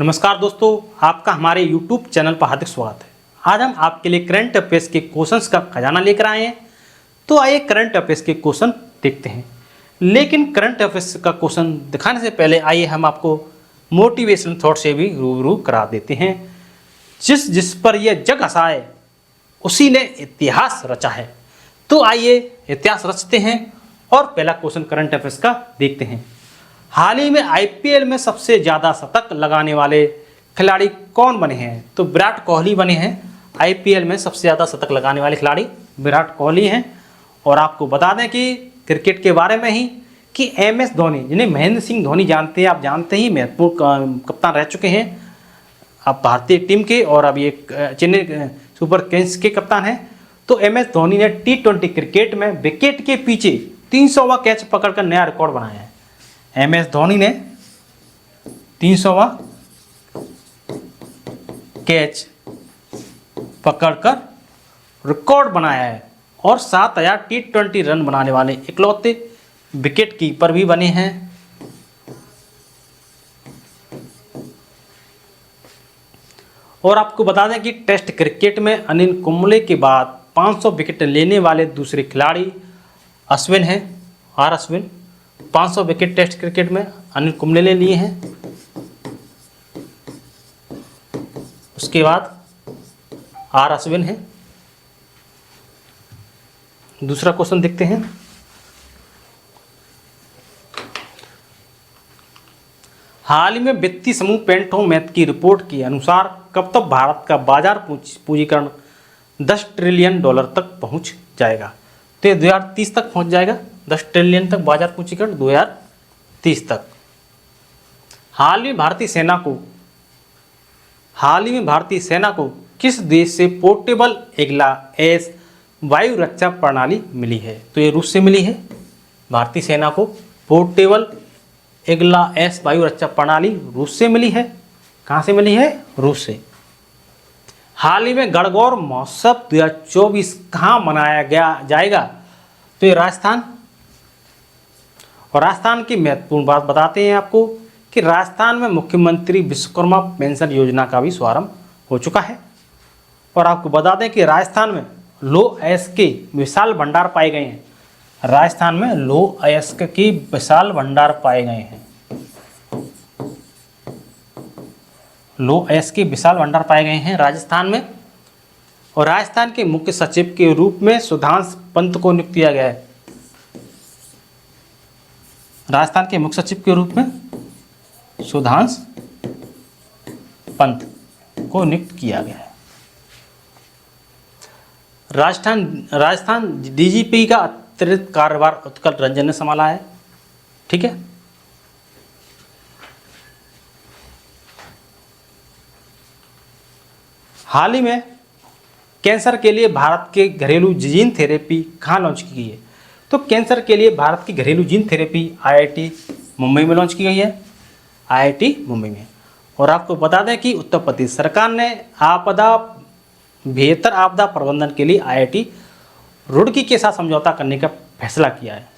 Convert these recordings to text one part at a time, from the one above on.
नमस्कार दोस्तों, आपका हमारे YouTube चैनल पर हार्दिक स्वागत है। आज हम आपके लिए करंट अफेयर्स के क्वेश्चंस का खजाना लेकर आए हैं। तो आइए करंट अफेयर्स के क्वेश्चन देखते हैं। लेकिन करंट अफेयर्स का क्वेश्चन दिखाने से पहले आइए हम आपको मोटिवेशनल थॉट से भी रूबरू करा देते हैं। जिस जिस पर यह जग हंसाए उसी ने इतिहास रचा है। तो आइए इतिहास रचते हैं और पहला क्वेश्चन करंट अफेयर्स का देखते हैं। हाल ही में आईपीएल में सबसे ज़्यादा शतक लगाने वाले खिलाड़ी कौन बने हैं? तो विराट कोहली बने हैं। आईपीएल में सबसे ज़्यादा शतक लगाने वाले खिलाड़ी विराट कोहली हैं। और आपको बता दें कि क्रिकेट के बारे में ही कि एमएस धोनी, जिन्हें महेंद्र सिंह धोनी जानते हैं, आप जानते ही महत्वपूर्ण कप्तान रह चुके हैं अब भारतीय टीम के, और अब ये चेन्नई सुपर किंग्स के कप्तान हैं। तो एमएस धोनी ने T20 क्रिकेट में विकेट के पीछे 300वां कैच पकड़कर नया रिकॉर्ड बनाया है। एमएस धोनी ने 300वां कैच पकड़कर रिकॉर्ड बनाया है और 7000 T20 रन बनाने वाले इकलौते विकेट कीपर भी बने हैं। और आपको बता दें कि टेस्ट क्रिकेट में अनिल कुंबले के बाद 500 विकेट लेने वाले दूसरे खिलाड़ी अश्विन हैं। R Ashwin 500 wicket test cricket में अनिल कुंबले ने लिए हैं। उसके बाद आर अश्विन है। दूसरा क्वेश्चन देखते हैं। हाल ही में वित्तीय समूह पेंटो मैथ की रिपोर्ट के अनुसार कब तक भारत का बाजार पूंजीकरण $10 ट्रिलियन तक पहुंच जाएगा? तो ये 2030 तक पहुंच जाएगा। 10 ट्रिलियन तक बाजार पूंजीकरण 2030 तक। हाल ही में भारतीय सेना को किस देश से पोर्टेबल एगला एस वायु रक्षा प्रणाली मिली है? तो ये रूस से मिली है। भारतीय सेना को पोर्टेबल एगला एस वायु रक्षा प्रणाली रूस से मिली है। कहाँ से मिली है? रूस से। हाल ही में गणगौर महोत्सव 2024 कहाँ मनाया जाएगा? तो ये राजस्थान। और राजस्थान की महत्वपूर्ण बात बताते हैं आपको कि राजस्थान में मुख्यमंत्री विश्वकर्मा पेंशन योजना का भी शुभारंभ हो चुका है। और आपको बता दें कि राजस्थान में लौह अयस्क के विशाल भंडार पाए गए हैं। राजस्थान में लौह अयस्क के विशाल भंडार पाए गए हैं। लौह अयस्क के विशाल भंडार पाए गए हैं राजस्थान में। और राजस्थान के मुख्य सचिव के रूप में सुधांशु पंत को नियुक्त किया गया है। राजस्थान के मुख्य सचिव के रूप में सुधांशु पंत को नियुक्त किया गया है। राजस्थान डीजीपी का अतिरिक्त कार्यभार उत्कल रंजन ने संभाला है। ठीक है। हाल ही में कैंसर के लिए भारत के घरेलू जीन थेरेपी कहाँ लॉन्च की गई है? तो कैंसर के लिए भारत की घरेलू जीन थेरेपी IIT मुंबई में लॉन्च की गई है। IIT मुंबई में। और आपको बता दें कि उत्तर प्रदेश सरकार ने बेहतर आपदा प्रबंधन के लिए IIT रुड़की के साथ समझौता करने का फैसला किया है।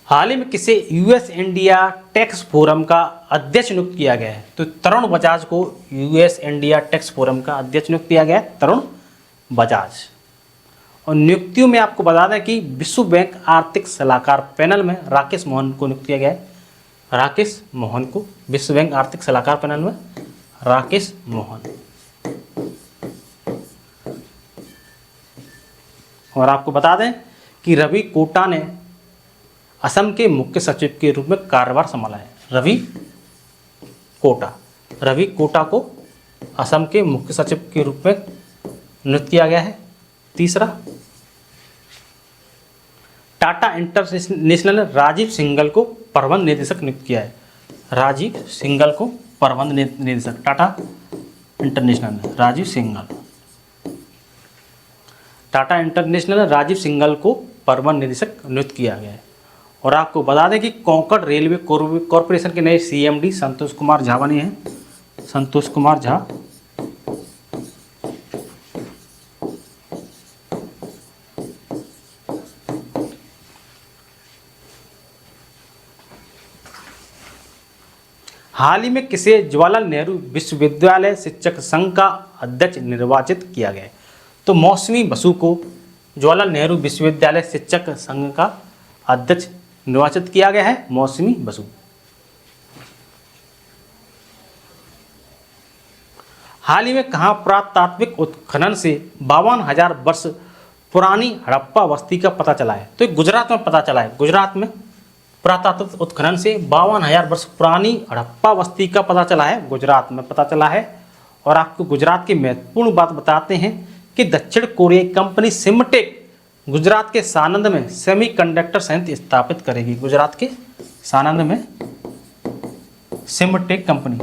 हाल ही में किसे US इंडिया टैक्स फोरम का अध्यक्ष नियुक्त किया गया है? तो तरुण बजाज को US इंडिया टैक्स फोरम का अध्यक्ष नियुक्त किया गया है, तरुण बजाज। और नियुक्तियों में आपको बता दें कि विश्व बैंक आर्थिक सलाहकार पैनल में राकेश मोहन को नियुक्त किया गया है। राकेश मोहन को विश्व बैंक आर्थिक सलाहकार पैनल में राकेश मोहन। और आपको बता दें कि रवि कोटा ने असम के मुख्य सचिव के रूप में कार्यभार संभाला है। रवि कोटा को असम के मुख्य सचिव के रूप में नियुक्त किया गया है। तीसरा, टाटा इंटरनेशनल ने राजीव सिंघल को प्रबंध निदेशक नियुक्त किया है। राजीव सिंघल को प्रबंध निदेशक टाटा इंटरनेशनल ने राजीव सिंघल को प्रबंध निदेशक नियुक्त किया गया है। और आपको बता दें कि कोंकण रेलवे कॉरपोरेशन के नए CMD संतोष कुमार झा बने हैं। संतोष कुमार झा। हाल ही में किसे जवाहरलाल नेहरू विश्वविद्यालय शिक्षक संघ का अध्यक्ष निर्वाचित किया गया है? तो मौसमी बसु को जवाहरलाल नेहरू विश्वविद्यालय शिक्षक संघ का अध्यक्ष निर्वाचित किया गया है, मौसमी बसु। हाल ही में कहाँ पुरातात्विक उत्खनन से 52,000 वर्ष पुरानी हड़प्पा बस्ती का पता चला है? तो ये गुजरात में पता चला है। गुजरात में पुरातात्विक उत्खनन से 52,000 वर्ष पुरानी हड़प्पा बस्ती का पता चला है, गुजरात में पता चला है। और आपको गुजरात की महत्वपूर्ण बात बताते हैं कि दक्षिण कोरियाई कंपनी सिमटेक गुजरात के सानंद में सेमीकंडक्टर संयंत्र स्थापित करेगी। गुजरात के सानंद में सिमटेक कंपनी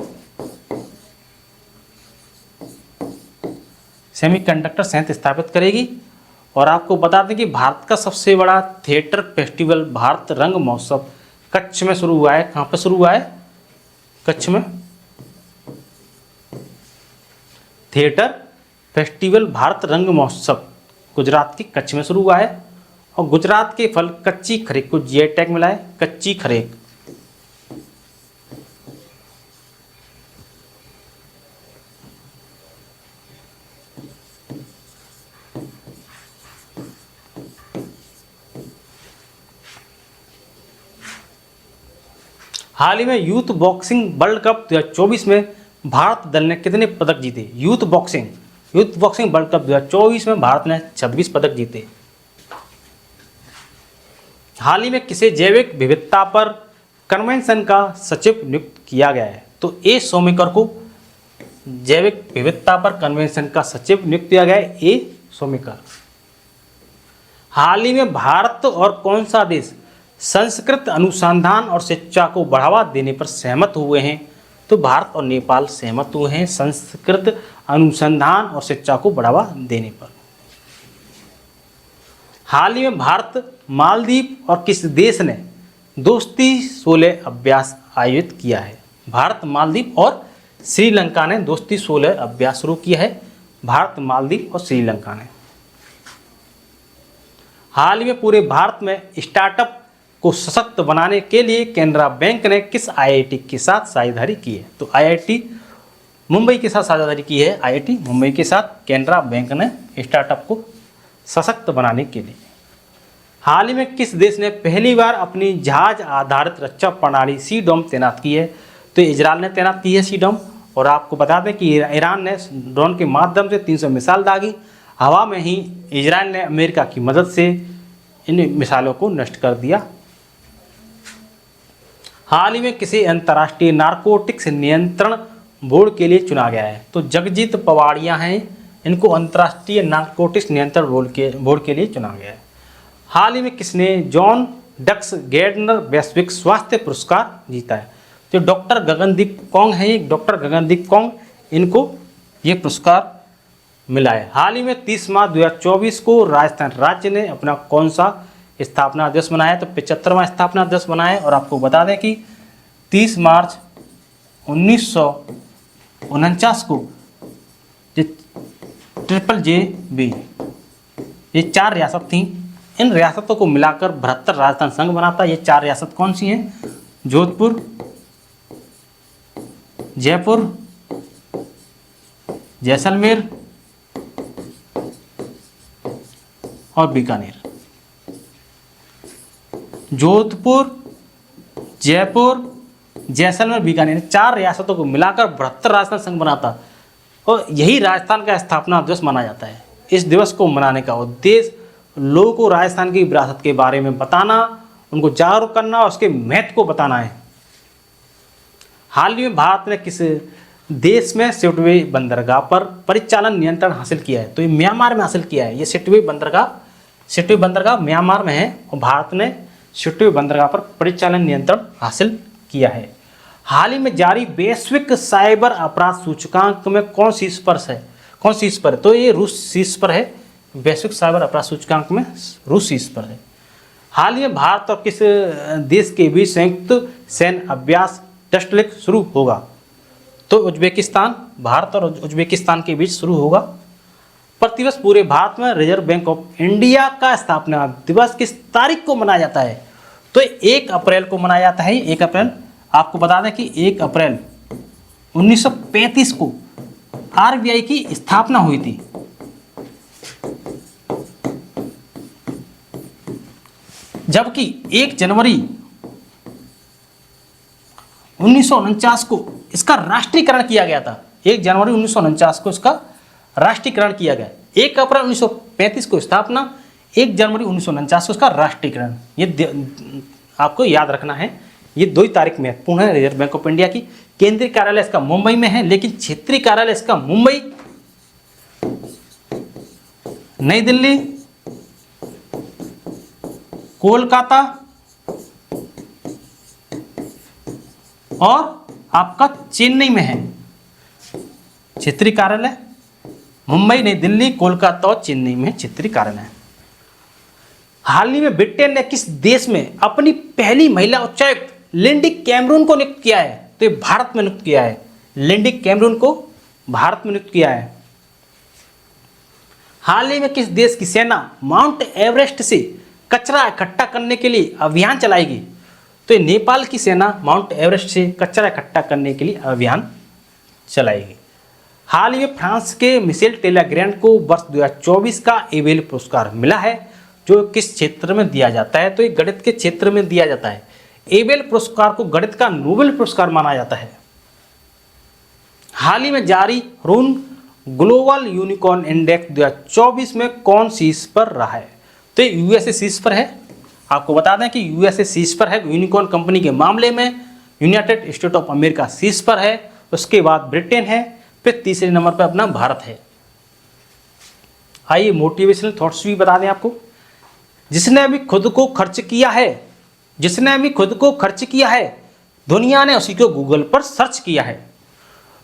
सेमीकंडक्टर संयंत्र स्थापित करेगी। और आपको बता दें कि भारत का सबसे बड़ा थिएटर फेस्टिवल भारत रंग महोत्सव कच्छ में शुरू हुआ है। कहाँ पर शुरू हुआ है? कच्छ में। थिएटर फेस्टिवल भारत रंग महोत्सव गुजरात के कच्छ में शुरू हुआ है। और गुजरात के फल कच्ची खरेक को जीआई टैग मिला है, कच्ची खरेक। हाल ही में यूथ बॉक्सिंग वर्ल्ड कप 2024 में भारत दल ने कितने पदक जीते? यूथ बॉक्सिंग वर्ल्ड कप 2024 में भारत ने 26 पदक जीते। हाल ही में किसे जैविक विविधता पर कन्वेंशन का सचिव नियुक्त किया गया है? तो ए सोमेकर को जैविक विविधता पर कन्वेंशन का सचिव नियुक्त किया गया है, ए सोमेकर। हाल ही में भारत और कौन सा देश संस्कृत अनुसंधान और शिक्षा को बढ़ावा देने पर सहमत हुए हैं? तो भारत और नेपाल सहमत हुए हैं संस्कृत अनुसंधान और शिक्षा को बढ़ावा देने पर। हाल ही में भारत मालदीव और किस देश ने दोस्ती 16 अभ्यास आयोजित किया है? भारत मालदीव और श्रीलंका ने दोस्ती 16 अभ्यास शुरू किया है, भारत मालदीव और श्रीलंका ने। हाल ही में पूरे भारत में स्टार्टअप को सशक्त बनाने के लिए केनरा बैंक ने किस आईआईटी के साथ साझेदारी की है? तो आईआईटी मुंबई के साथ साझेदारी की है। आईआईटी मुंबई के साथ केनरा बैंक ने स्टार्टअप को सशक्त बनाने के लिए। हाल ही में किस देश ने पहली बार अपनी जहाज आधारित रक्षा प्रणाली सीडोम तैनात की है? तो इजरायल ने तैनात की है सीडोम। और आपको बता दें कि ईरान ने ड्रोन के माध्यम से 300 मिसाइल दागी। हवा में ही इजरायल ने अमेरिका की मदद से इन मिसाइलों को नष्ट कर दिया। हाल ही में किसी अंतर्राष्ट्रीय नारकोटिक्स नियंत्रण बोर्ड के लिए चुना गया है? तो जगजीत पवाड़िया हैं, इनको अंतर्राष्ट्रीय नारकोटिक्स नियंत्रण बोर्ड के लिए चुना गया है। हाल ही में किसने जॉन डक्स गैर्डनर वैश्विक स्वास्थ्य पुरस्कार जीता है? तो डॉक्टर गगनदीप कौंग हैं, डॉक्टर गगनदीप कौंग, इनको ये पुरस्कार मिला है। हाल ही में 30 मार्च 2024 को राजस्थान राज्य ने अपना कौन सा स्थापना दिवस मनाया? तो 75वां स्थापना दिवस मनाया। और आपको बता दें कि 30 मार्च 1949 को JJB ये 4 रियासत थी, इन रियासतों को मिलाकर 72 राजस्थान संघ बना था। ये 4 रियासत कौन सी हैं? जोधपुर, जयपुर, जैसलमेर और बीकानेर। जोधपुर, जयपुर, जैसलमेर, बीकानेर, 4 रियासतों को मिलाकर 72 राजस्थान संघ बना था। और यही राजस्थान का स्थापना दिवस माना जाता है। इस दिवस को मनाने का उद्देश्य लोगों को राजस्थान की विरासत के बारे में बताना, उनको जागरूक करना और उसके महत्व को बताना है। हाल ही में भारत ने किस देश में सिटवे बंदरगाह पर परिचालन नियंत्रण हासिल किया है? तो ये म्यांमार में हासिल किया है। ये सिटवे बंदरगाह म्यांमार में है और भारत ने सिटवे बंदरगाह पर परिचालन नियंत्रण हासिल किया है। हाल ही में जारी वैश्विक साइबर अपराध सूचकांक में कौन शीर्ष पर है? तो ये रूस शीर्ष पर है। वैश्विक साइबर अपराध सूचकांक में रूस शीर्ष पर है। हाल ही में भारत और किस देश के बीच संयुक्त सैन्य अभ्यास टस्टलिक शुरू होगा? तो उज्बेकिस्तान, भारत और उज्बेकिस्तान के बीच शुरू होगा। प्रतिवर्ष पूरे भारत में रिजर्व बैंक ऑफ इंडिया का स्थापना दिवस किस तारीख को मनाया जाता है? तो 1 अप्रैल को मनाया जाता है। 1 अप्रैल आपको बता दें कि 1 अप्रैल 1935 को आरबीआई की स्थापना हुई थी। जबकि 1 जनवरी 1949 को इसका राष्ट्रीयकरण किया गया था। 1 जनवरी 1949 को इसका राष्ट्रीयकरण किया गया। 1 अप्रैल 1935 को स्थापना, 1 जनवरी 1949 को इसका राष्ट्रीयकरण। ये आपको याद रखना है। ये 2 तारीख महत्वपूर्ण है रिजर्व बैंक ऑफ इंडिया की। केंद्रीय कार्यालय इसका मुंबई में है, लेकिन क्षेत्रीय कार्यालय इसका मुंबई, नई दिल्ली, कोलकाता और आपका चेन्नई में है। क्षेत्रीय कार्यालय मुंबई, नई दिल्ली, कोलकाता और चेन्नई में क्षेत्रीय कार्यालय है। हाल ही में ब्रिटेन ने किस देश में अपनी पहली महिला उच्चायुक्त लिंडी कैमरून को नियुक्त किया है? तो ये भारत में नियुक्त किया है। लिंडी कैमरून को भारत में नियुक्त किया है। हाल ही में किस देश की सेना माउंट एवरेस्ट से कचरा इकट्ठा करने के लिए अभियान चलाएगी? तो ये नेपाल की सेना माउंट एवरेस्ट से कचरा इकट्ठा करने के लिए अभियान चलाएगी। हाल ही में फ्रांस के मिशेल टेलेग्रैंड को वर्ष 2024 का एबेल पुरस्कार मिला है, जो किस क्षेत्र में दिया जाता है? तो ये गणित के क्षेत्र में दिया जाता है। एबेल पुरस्कार को गणित का नोबेल पुरस्कार माना जाता है। हाल ही में जारी रून ग्लोबल यूनिकॉर्न इंडेक्स 2024 में कौन शीर्ष पर रहा है? तो यूएसए शीर्ष पर है। आपको बता दें कि यूएसए शीर्ष पर है यूनिकॉर्न कंपनी के मामले में। यूनाइटेड स्टेट ऑफ अमेरिका शीर्ष पर है, उसके बाद ब्रिटेन है, फिर तीसरे नंबर पर अपना भारत है। आइए मोटिवेशनल थॉट्स भी बता दें आपको। जिसने अभी खुद को खर्च किया है, जिसने अभी खुद को खर्च किया है, दुनिया ने उसी को गूगल पर सर्च किया है।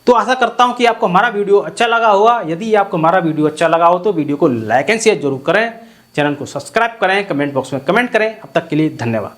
तो आशा करता हूं कि आपको हमारा वीडियो अच्छा लगा होगा। यदि आपको हमारा वीडियो अच्छा लगा हो तो वीडियो को लाइक एंड शेयर जरूर करें, चैनल को सब्सक्राइब करें, कमेंट बॉक्स में कमेंट करें। अब तक के लिए धन्यवाद।